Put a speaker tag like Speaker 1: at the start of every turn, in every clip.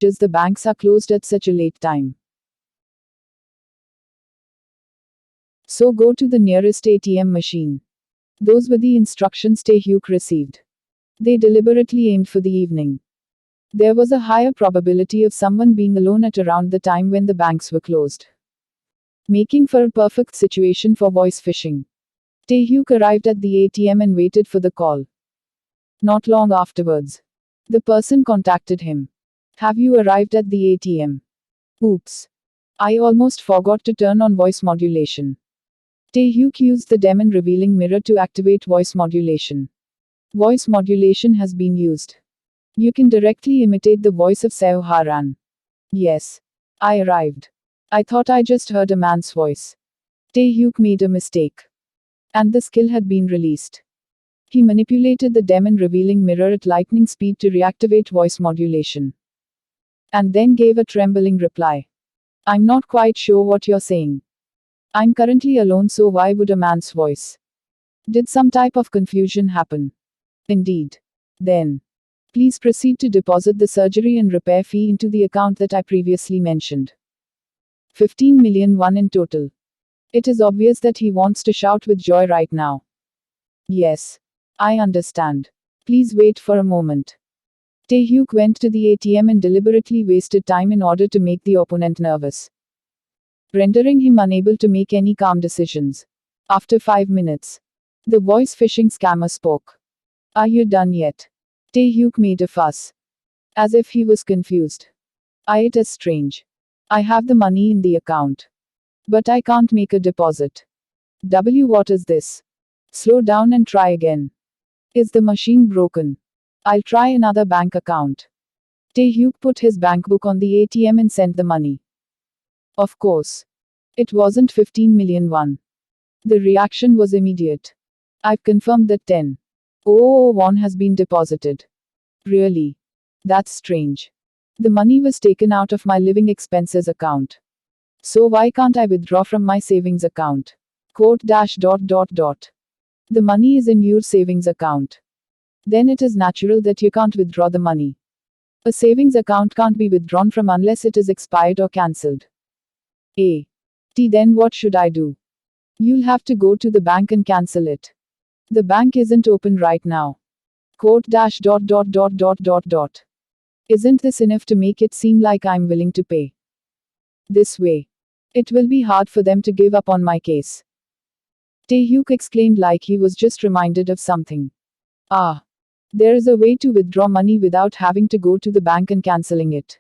Speaker 1: the banks are closed at such a late time. So go to the nearest ATM machine. Those were the instructions Tae-hyuk received. They deliberately aimed for the evening. There was a higher probability of someone being alone at around the time when the banks were closed, making for a perfect situation for voice phishing. Tae-hyuk arrived at the ATM and waited for the call. Not long afterwards, the person contacted him. Have you arrived at the ATM? Oops. I almost forgot to turn on voice modulation. Tae-hyuk used the demon revealing mirror to activate voice modulation. Voice modulation has been used. You can directly imitate the voice of Seo Ha-ran. Yes. I arrived. I thought I just heard a man's voice. Tae-hyuk made a mistake. And the skill had been released. He manipulated the demon revealing mirror at lightning speed to reactivate voice modulation. And then gave a trembling reply. I'm not quite sure what you're saying. I'm currently alone, so why would a man's voice? Did some type of confusion happen? Indeed. Then, please proceed to deposit the surgery and repair fee into the account that I previously mentioned. 15 million won in total. It is obvious that he wants to shout with joy right now. Yes. I understand. Please wait for a moment. Tae-hyuk went to the ATM and deliberately wasted time in order to make the opponent nervous, rendering him unable to make any calm decisions. After 5 minutes, the voice phishing scammer spoke. Are you done yet? Tae-hyuk made a fuss, as if he was confused. It is strange. I have the money in the account, but I can't make a deposit. What is this? Slow down and try again. Is the machine broken? I'll try another bank account. Tae-hyuk put his bank book on the ATM and sent the money. Of course. It wasn't 15 million won. The reaction was immediate. I've confirmed that 10,000 won has been deposited. Really? That's strange. The money was taken out of my living expenses account. So why can't I withdraw from my savings account? The money is in your savings account. Then it is natural that you can't withdraw the money. A savings account can't be withdrawn from unless it is expired or cancelled. Then what should I do? You'll have to go to the bank and cancel it. The bank isn't open right now. Isn't this enough to make it seem like I'm willing to pay? This way, it will be hard for them to give up on my case. Tae-hyuk exclaimed like he was just reminded of something. There is a way to withdraw money without having to go to the bank and cancelling it.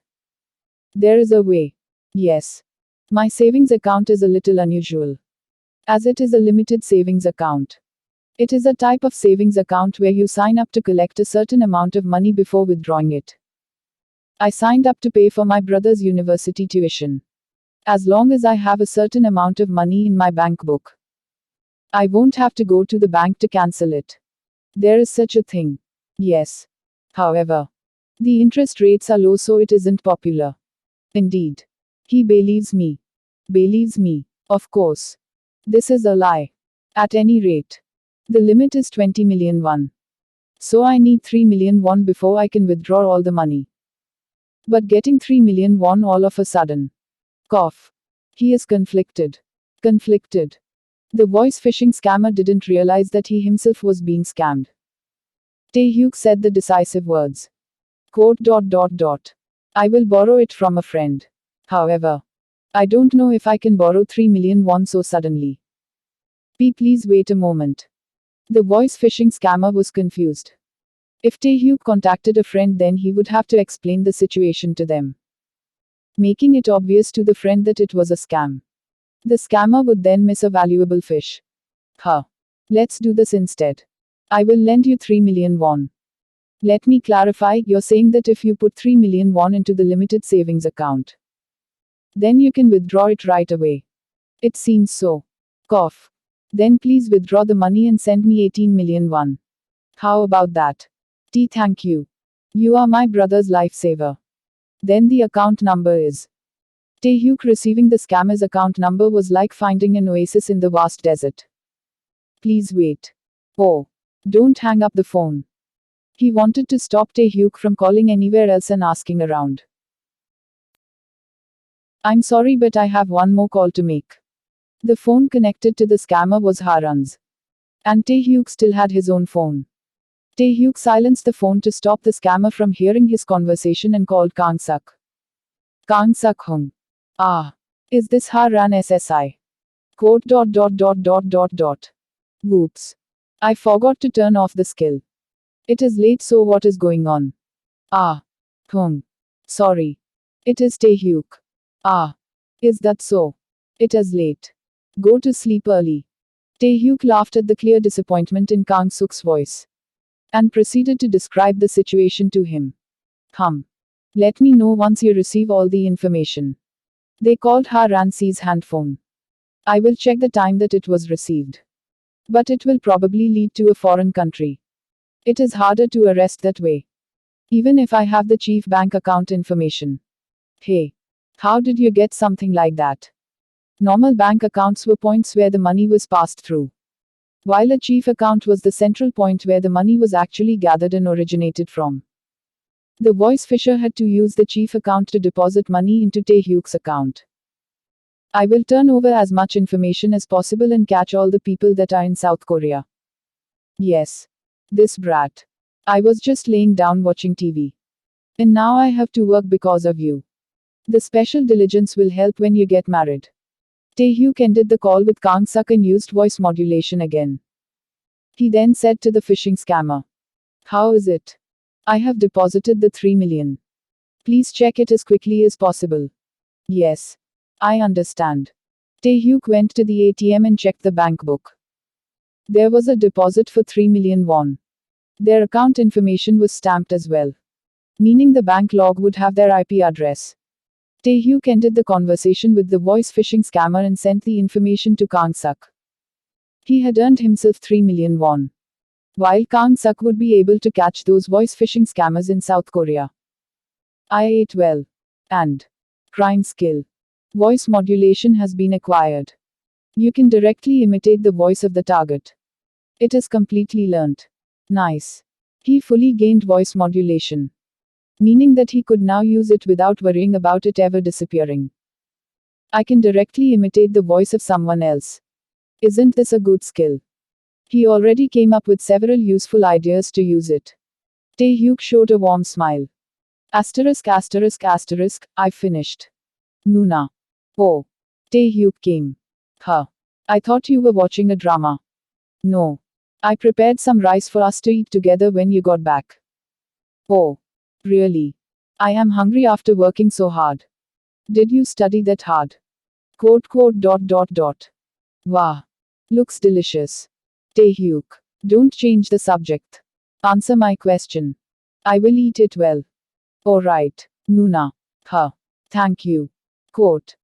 Speaker 1: There is a way. Yes. My savings account is a little unusual, as it is a limited savings account. It is a type of savings account where you sign up to collect a certain amount of money before withdrawing it. I signed up to pay for my brother's university tuition. As long as I have a certain amount of money in my bank book, I won't have to go to the bank to cancel it. There is such a thing. Yes. However, the interest rates are low, so it isn't popular. Indeed. He believes me. Believes me. Of course. This is a lie. At any rate, the limit is 20 million won. So I need 3 million won before I can withdraw all the money. But getting 3 million won all of a sudden. Cough. He is conflicted. Conflicted. The voice phishing scammer didn't realize that he himself was being scammed. Tae-hyuk said the decisive words. I will borrow it from a friend. However, I don't know if I can borrow 3 million won so suddenly. Please wait a moment. The voice phishing scammer was confused. If Tae-hyuk contacted a friend, then he would have to explain the situation to them, making it obvious to the friend that it was a scam. The scammer would then miss a valuable fish. Let's do this instead. I will lend you 3 million won. Let me clarify, you're saying that if you put 3 million won into the limited savings account, then you can withdraw it right away. It seems so. Cough. Then please withdraw the money and send me 18 million won. How about that? Thank you. You are my brother's lifesaver. Then the account number is. Tae-hyuk receiving the scammer's account number was like finding an oasis in the vast desert. Please wait. Don't hang up the phone. He wanted to stop Tae-hyuk from calling anywhere else and asking around. I'm sorry, but I have one more call to make. The phone connected to the scammer was Harun's. And Tae-hyuk still had his own phone. Tae-hyuk silenced the phone to stop the scammer from hearing his conversation and called Kang-suk. Kang-suk hung. Ah. Is this Harun SSI? Quote dot dot dot dot dot dot. Whoops. I forgot to turn off the skill. It is late, so what is going on? Ah. Sorry. It is Tae-hyuk. Ah. Is that so? It is late. Go to sleep early. Tae-hyuk laughed at the clear disappointment in Kang-suk's voice. And proceeded to describe the situation to him. Let me know once you receive all the information. They called Ransi's handphone. I will check the time that it was received. But it will probably lead to a foreign country. It is harder to arrest that way. Even if I have the chief bank account information. Hey. How did you get something like that? Normal bank accounts were points where the money was passed through. While a chief account was the central point where the money was actually gathered and originated from. The voice fisher had to use the chief account to deposit money into Tae-hyuk's account. I will turn over as much information as possible and catch all the people that are in South Korea. Yes. This brat. I was just laying down watching TV. And now I have to work because of you. The special diligence will help when you get married. Tae-hyuk ended the call with Kang-suk and used voice modulation again. He then said to the phishing scammer. How is it? I have deposited the 3 million. Please check it as quickly as possible. Yes. I understand. Tae-hyuk went to the ATM and checked the bank book. There was a deposit for 3 million won. Their account information was stamped as well. Meaning the bank log would have their IP address. Tae-hyuk ended the conversation with the voice phishing scammer and sent the information to Kang-suk. He had earned himself 3 million won. While Kang-suk would be able to catch those voice phishing scammers in South Korea. I ate well. And crime skill. Voice modulation has been acquired. You can directly imitate the voice of the target. It is completely learnt. Nice. He fully gained voice modulation. Meaning that he could now use it without worrying about it ever disappearing. I can directly imitate the voice of someone else. Isn't this a good skill? He already came up with several useful ideas to use it. Tae-hyuk showed a warm smile. Asterisk asterisk asterisk, I finished. Nuna. Oh. Tae-hyuk came. Huh. I thought you were watching a drama. No. I prepared some rice for us to eat together when you got back. Oh. Really? I am hungry after working so hard. Did you study that hard? Quote quote dot dot dot. Wow. Looks delicious. Tae-hyuk. Don't change the subject. Answer my question. I will eat it well. Alright. Nuna. Huh. Thank you. Quote.